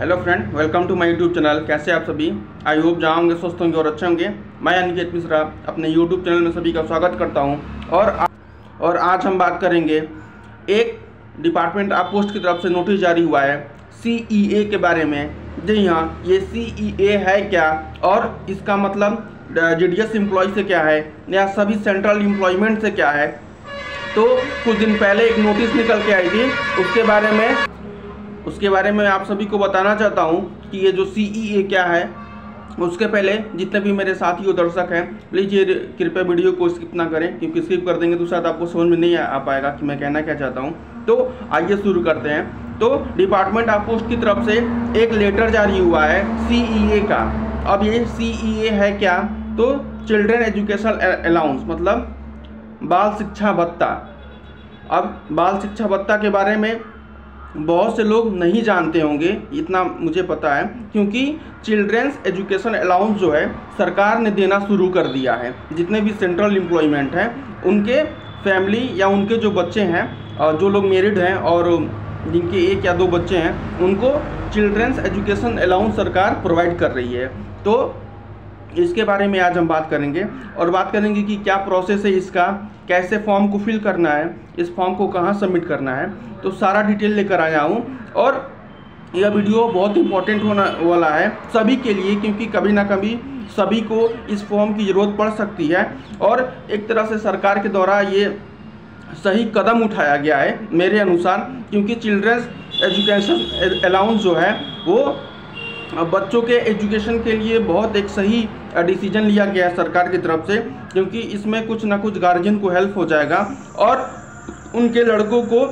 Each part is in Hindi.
Hello friend, welcome to my YouTube channel. कैसे आप सभी? आई होप जहाँ होंगे स्वस्थ होंगे और अच्छे होंगे। मैं अनिकेत मिश्रा अपने यूट्यूब चैनल में सभी का स्वागत करता हूँ। और आज हम बात करेंगे एक डिपार्टमेंट ऑफ पोस्ट की तरफ से नोटिस जारी हुआ है CEA के बारे में। जी हाँ, ये CEA है क्या और इसका मतलब GDS एम्प्लॉय से क्या है या सभी सेंट्रल एम्प्लॉयमेंट से क्या है। तो कुछ दिन पहले एक नोटिस निकल के आई थी, उसके बारे में आप सभी को बताना चाहता हूँ कि ये जो CEA क्या है। उसके पहले जितने भी मेरे साथी और दर्शक हैं, प्लीज़ ये कृपया वीडियो को स्किप ना करें, क्योंकि स्किप कर देंगे तो शायद आपको समझ में नहीं आ पाएगा कि मैं कहना क्या चाहता हूँ। तो आइए शुरू करते हैं। तो डिपार्टमेंट ऑफ पोस्ट की तरफ से एक लेटर जारी हुआ है CEA का। अब ये CEA है क्या? तो चिल्ड्रन एजुकेशन अलाउंस, मतलब बाल शिक्षा भत्ता। अब बाल शिक्षा भत्ता के बारे में बहुत से लोग नहीं जानते होंगे, इतना मुझे पता है, क्योंकि चिल्ड्रंस एजुकेशन अलाउंस जो है सरकार ने देना शुरू कर दिया है। जितने भी सेंट्रल एम्प्लॉयमेंट हैं उनके फैमिली या उनके जो बच्चे हैं, जो लोग मैरिड हैं और जिनके 1 या 2 बच्चे हैं, उनको चिल्ड्रंस एजुकेशन अलाउंस सरकार प्रोवाइड कर रही है। तो इसके बारे में आज हम बात करेंगे और बात करेंगे कि क्या प्रोसेस है इसका, कैसे फॉर्म को फिल करना है, इस फॉर्म को कहाँ सबमिट करना है। तो सारा डिटेल लेकर आया हूँ और यह वीडियो बहुत इंपॉर्टेंट होने वाला है सभी के लिए, क्योंकि कभी ना कभी सभी को इस फॉर्म की ज़रूरत पड़ सकती है। और एक तरह से सरकार के द्वारा ये सही कदम उठाया गया है मेरे अनुसार, क्योंकि चिल्ड्रंस एजुकेशन अलाउंस जो है वो बच्चों के एजुकेशन के लिए बहुत एक सही डिसीजन लिया गया है सरकार की तरफ से, क्योंकि इसमें कुछ ना कुछ गार्जियन को हेल्प हो जाएगा और उनके लड़कों को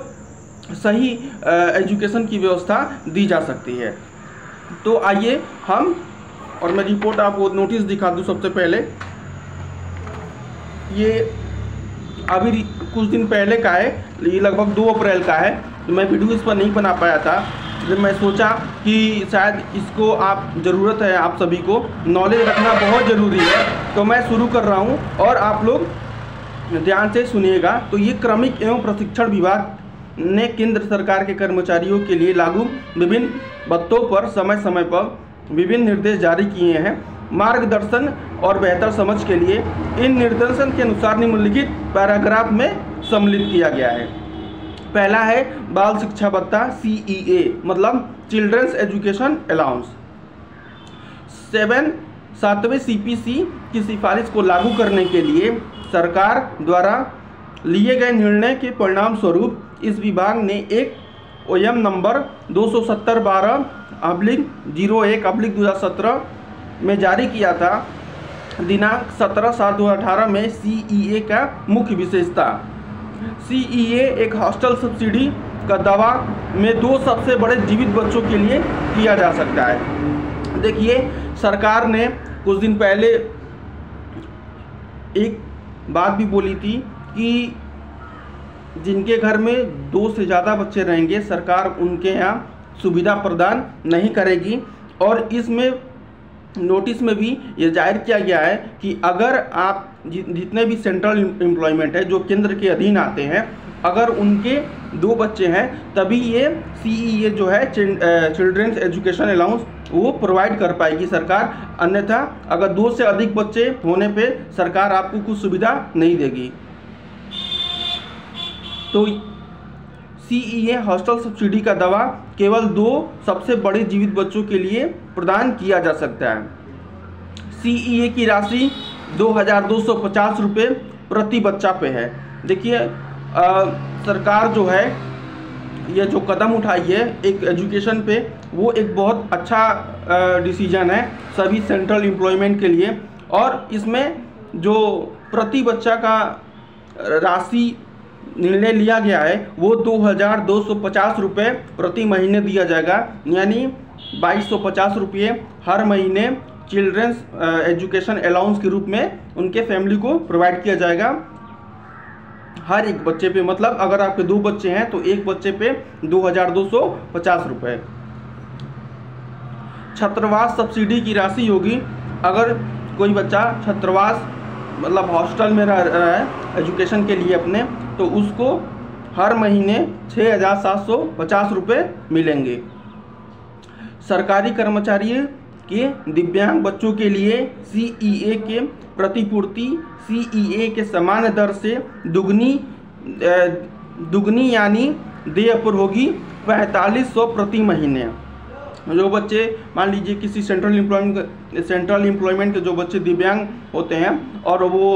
सही एजुकेशन की व्यवस्था दी जा सकती है। तो आइए हम, और मैं रिपोर्ट आपको नोटिस दिखा दूँ। सबसे पहले ये अभी कुछ दिन पहले का है, ये लगभग 2 अप्रैल का है। तो मैं वीडियो इस पर नहीं बना पाया था, जब मैं सोचा कि शायद इसको ज़रूरत है, आप सभी को नॉलेज रखना बहुत ज़रूरी है। तो मैं शुरू कर रहा हूँ और आप लोग ध्यान से सुनिएगा। तो ये क्रमिक एवं प्रशिक्षण विभाग ने केंद्र सरकार के कर्मचारियों के लिए लागू विभिन्न भत्तों पर समय समय पर विभिन्न निर्देश जारी किए हैं। मार्गदर्शन और बेहतर समझ के लिए इन निर्देशन के अनुसार निम्नलिखित पैराग्राफ में सम्मिलित किया गया है। पहला है बाल शिक्षा भत्ता CEA, मतलब चिल्ड्रंस एजुकेशन अलाउंस। 7वें CPC की सिफारिश को लागू करने के लिए सरकार द्वारा लिए गए निर्णय के परिणाम स्वरूप इस विभाग ने एक OM नंबर 270/01/2017 में जारी किया था। दिनांक 17/7/2018 में CEA का मुख्य विशेषता। CEA एक हॉस्टल सब्सिडी का दावा में 2 सबसे बड़े जीवित बच्चों के लिए किया जा सकता है। देखिए, सरकार ने कुछ दिन पहले एक बात भी बोली थी कि जिनके घर में 2 से ज़्यादा बच्चे रहेंगे, सरकार उनके यहाँ सुविधा प्रदान नहीं करेगी। और इसमें नोटिस में भी ये जाहिर किया गया है कि अगर आप जितने भी सेंट्रल एम्प्लॉयमेंट है जो केंद्र के अधीन आते हैं, अगर उनके 2 बच्चे हैं तभी ये CEA जो है चिल्ड्रंस एजुकेशन अलाउंस वो प्रोवाइड कर पाएगी सरकार। अन्यथा अगर 2 से अधिक बच्चे होने पे सरकार आपको कुछ सुविधा नहीं देगी। तो CEA हॉस्टल सब्सिडी का दावा केवल 2 सबसे बड़े जीवित बच्चों के लिए प्रदान किया जा सकता है। CEA की राशि 2250 रुपये प्रति बच्चा पे है। देखिए, सरकार जो है ये जो कदम उठाई है एक एजुकेशन पे, वो एक बहुत अच्छा डिसीजन है सभी सेंट्रल एम्प्लॉयमेंट के लिए। और इसमें जो प्रति बच्चा का राशि निर्णय लिया गया है वो 2250 रुपये प्रति महीने दिया जाएगा, यानी 2250 रुपये हर महीने चिल्ड्रंस एजुकेशन अलाउंस के रूप में उनके फैमिली को प्रोवाइड किया जाएगा हर एक बच्चे पे। मतलब अगर आपके 2 बच्चे हैं तो एक बच्चे पे 2250 रुपये। छात्रावास सब्सिडी की राशि होगी, अगर कोई बच्चा छात्रावास मतलब हॉस्टल में रह रहा है एजुकेशन के लिए अपने, तो उसको हर महीने 6750 रुपये मिलेंगे। सरकारी कर्मचारियों के दिव्यांग बच्चों के लिए CEA के प्रतिपूर्ति CEA के सामान्य दर से दुगनी यानी देय पर होगी 4500 प्रति महीने। जो बच्चे मान लीजिए किसी सेंट्रल एम्प्लॉयमेंट के जो बच्चे दिव्यांग होते हैं और वो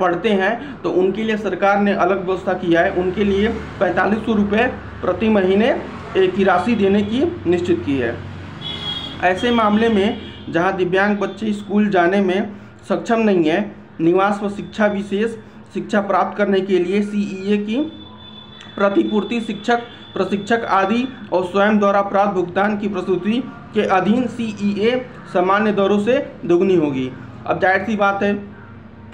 पढ़ते हैं तो उनके लिए सरकार ने अलग व्यवस्था किया है। उनके लिए 4500 रुपये प्रति महीने की राशि देने की निश्चित की है। ऐसे मामले में जहां दिव्यांग बच्चे स्कूल जाने में सक्षम नहीं है, निवास व शिक्षा विशेष शिक्षा प्राप्त करने के लिए CEA की प्रतिपूर्ति शिक्षक प्रशिक्षक आदि और स्वयं द्वारा प्राप्त भुगतान की प्रस्तुति के अधीन CEA सामान्य दरों से दुगनी होगी। अब जाहिर सी बात है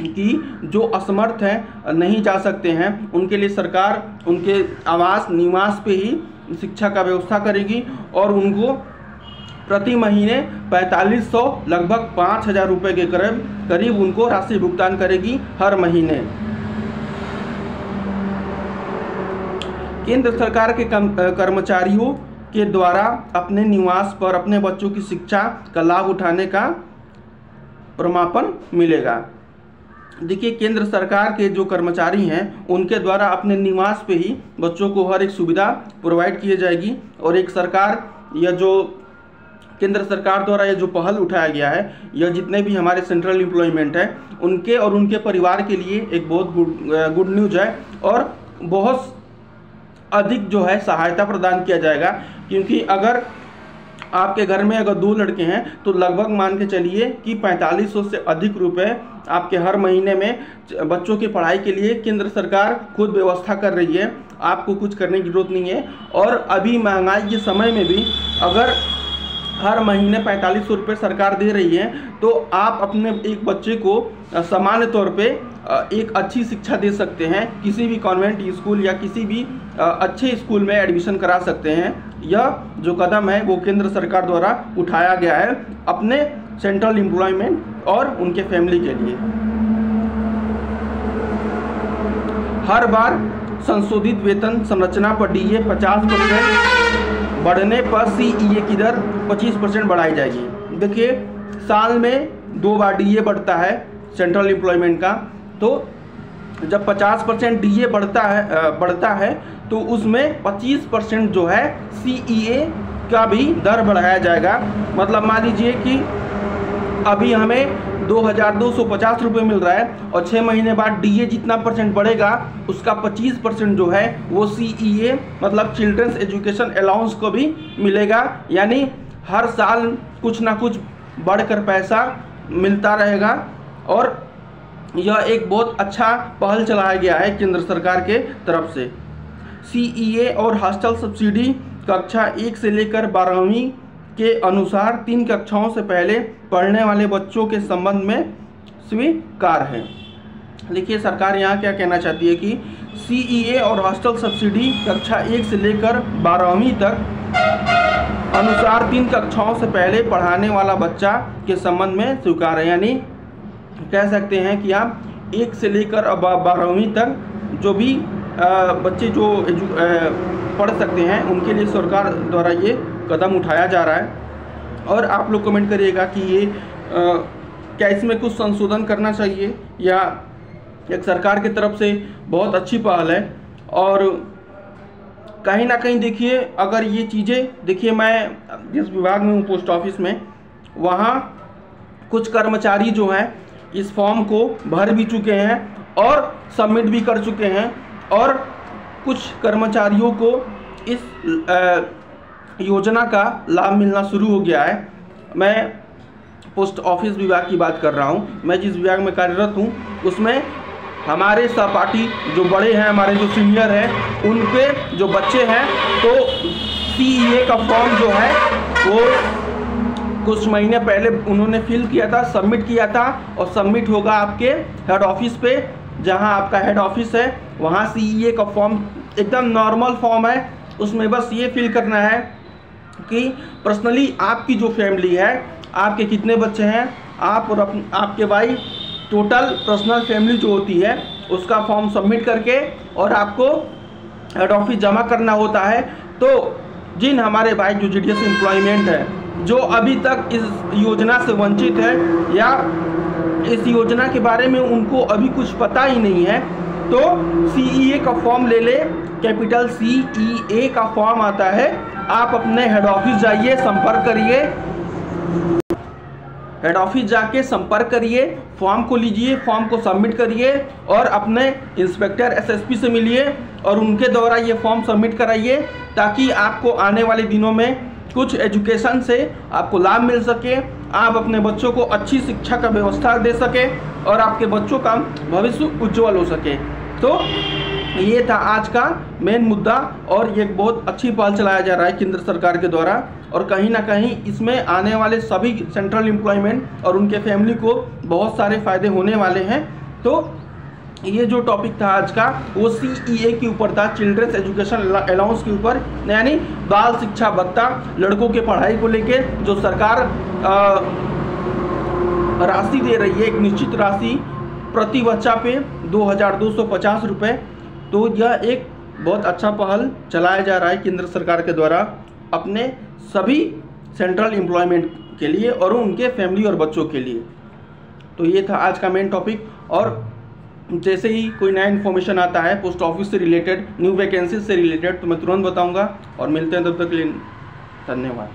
कि जो असमर्थ हैं, नहीं जा सकते हैं, उनके लिए सरकार उनके आवास निवास पे ही शिक्षा का व्यवस्था करेगी और उनको प्रति महीने 4500 लगभग 5000 रुपये के करीब उनको राशि भुगतान करेगी हर महीने। केंद्र सरकार के कर्मचारियों के द्वारा अपने निवास पर अपने बच्चों की शिक्षा का लाभ उठाने का प्रमाणपत्र मिलेगा। देखिए, केंद्र सरकार के जो कर्मचारी हैं उनके द्वारा अपने निवास पे ही बच्चों को हर एक सुविधा प्रोवाइड की जाएगी। और एक सरकार या जो केंद्र सरकार द्वारा ये जो पहल उठाया गया है, यह जितने भी हमारे सेंट्रल एम्प्लॉयमेंट है उनके और उनके परिवार के लिए एक बहुत गुड न्यूज है और बहुत अधिक जो है सहायता प्रदान किया जाएगा। क्योंकि अगर आपके घर में अगर 2 लड़के हैं तो लगभग मान के चलिए कि 4500 से अधिक रुपए आपके हर महीने में बच्चों की पढ़ाई के लिए केंद्र सरकार खुद व्यवस्था कर रही है। आपको कुछ करने की जरूरत नहीं है। और अभी महंगाई के समय में भी अगर हर महीने 4500 रुपये सरकार दे रही है तो आप अपने एक बच्चे को सामान्य तौर पे एक अच्छी शिक्षा दे सकते हैं। किसी भी कॉन्वेंट स्कूल या किसी भी अच्छे स्कूल में एडमिशन करा सकते हैं। यह जो कदम है वो केंद्र सरकार द्वारा उठाया गया है अपने सेंट्रल एम्प्लॉयमेंट और उनके फैमिली के लिए। हर बार संशोधित वेतन संरचना पर DA 50% बढ़ने पर CEA की दर 25% बढ़ाई जाएगी। देखिए, साल में 2 बार DA बढ़ता है सेंट्रल एम्प्लॉयमेंट का, तो जब 50% DA बढ़ता है तो उसमें 25% जो है CEA का भी दर बढ़ाया जाएगा। मतलब मान लीजिए कि अभी हमें 2250 रुपये मिल रहा है और 6 महीने बाद DA जितना परसेंट बढ़ेगा उसका 25% जो है वो CEA मतलब चिल्ड्रंस एजुकेशन अलाउंस को भी मिलेगा। यानी हर साल कुछ ना कुछ बढ़कर पैसा मिलता रहेगा और यह एक बहुत अच्छा पहल चलाया गया है केंद्र सरकार के तरफ से। CEA और हॉस्टल सब्सिडी कक्षा 1 से लेकर 12वीं के अनुसार 3 कक्षाओं से पहले पढ़ने वाले बच्चों के संबंध में स्वीकार है। देखिए, सरकार यहाँ क्या कहना चाहती है कि CEA और हॉस्टल सब्सिडी कक्षा 1 से लेकर 12वीं तक अनुसार 3 कक्षाओं से पहले पढ़ाने वाला बच्चा के संबंध में स्वीकार है। यानी कह सकते हैं कि आप 1 से लेकर 12वीं तक जो भी बच्चे जो पढ़ सकते हैं उनके लिए सरकार द्वारा ये कदम उठाया जा रहा है। और आप लोग कमेंट करिएगा कि ये क्या इसमें कुछ संशोधन करना चाहिए या एक सरकार की तरफ से बहुत अच्छी पहल है। और कहीं ना कहीं देखिए, अगर ये चीज़ें देखिए, मैं जिस विभाग में हूँ पोस्ट ऑफिस में, वहाँ कुछ कर्मचारी जो हैं इस फॉर्म को भर भी चुके हैं और सबमिट भी कर चुके हैं और कुछ कर्मचारियों को इस योजना का लाभ मिलना शुरू हो गया है। मैं पोस्ट ऑफिस विभाग की बात कर रहा हूँ। मैं जिस विभाग में कार्यरत हूँ उसमें हमारे सहपाठी जो बड़े हैं, हमारे जो सीनियर हैं, उनके जो बच्चे हैं, तो CEA का फॉर्म जो है वो कुछ महीने पहले उन्होंने फिल किया था, सबमिट किया था और सबमिट होगा आपके हेड ऑफिस पे। जहां आपका हेड ऑफिस है वहां CEA का फॉर्म एकदम नॉर्मल फॉर्म है। उसमें बस ये फिल करना है कि पर्सनली आपकी जो फैमिली है, आपके कितने बच्चे हैं, आप और आपके भाई, टोटल पर्सनल फैमिली जो होती है उसका फॉर्म सबमिट करके और आपको हेड ऑफिस जमा करना होता है। तो जिन हमारे भाई जो जीडीएस एम्प्लॉयमेंट है, जो अभी तक इस योजना से वंचित है या इस योजना के बारे में उनको अभी कुछ पता ही नहीं है, तो CEA का फॉर्म ले ले। कैपिटल CEA का फॉर्म आता है। आप अपने हेड ऑफिस जाइए, संपर्क करिए, हेड ऑफिस जाके संपर्क करिए, फॉर्म को लीजिए, फॉर्म को सबमिट करिए और अपने इंस्पेक्टर SSP से मिलिए और उनके द्वारा ये फॉर्म सबमिट कराइए, ताकि आपको आने वाले दिनों में कुछ एजुकेशन से आपको लाभ मिल सके, आप अपने बच्चों को अच्छी शिक्षा का व्यवस्था दे सके और आपके बच्चों का भविष्य उज्जवल हो सके। तो ये था आज का मेन मुद्दा और ये बहुत अच्छी पहल चलाया जा रहा है केंद्र सरकार के द्वारा, और कहीं ना कहीं इसमें आने वाले सभी सेंट्रल एम्प्लॉयमेंट और उनके फैमिली को बहुत सारे फ़ायदे होने वाले हैं। तो ये जो टॉपिक था आज का वो CEA के ऊपर था, चिल्ड्रंस एजुकेशन अलाउंस के ऊपर, यानी बाल शिक्षा भत्ता, लड़कों के पढ़ाई को लेके जो सरकार राशि दे रही है, एक निश्चित राशि प्रति बच्चा पे 2250 रुपये। तो यह एक बहुत अच्छा पहल चलाया जा रहा है केंद्र सरकार के द्वारा अपने सभी सेंट्रल एम्प्लॉयमेंट के लिए और उनके फैमिली और बच्चों के लिए। तो ये था आज का मेन टॉपिक, और जैसे ही कोई नया इन्फॉर्मेशन आता है पोस्ट ऑफिस से रिलेटेड, न्यू वैकेंसी से रिलेटेड, तो मैं तुरंत बताऊंगा। और मिलते हैं, तब तक के लिए धन्यवाद।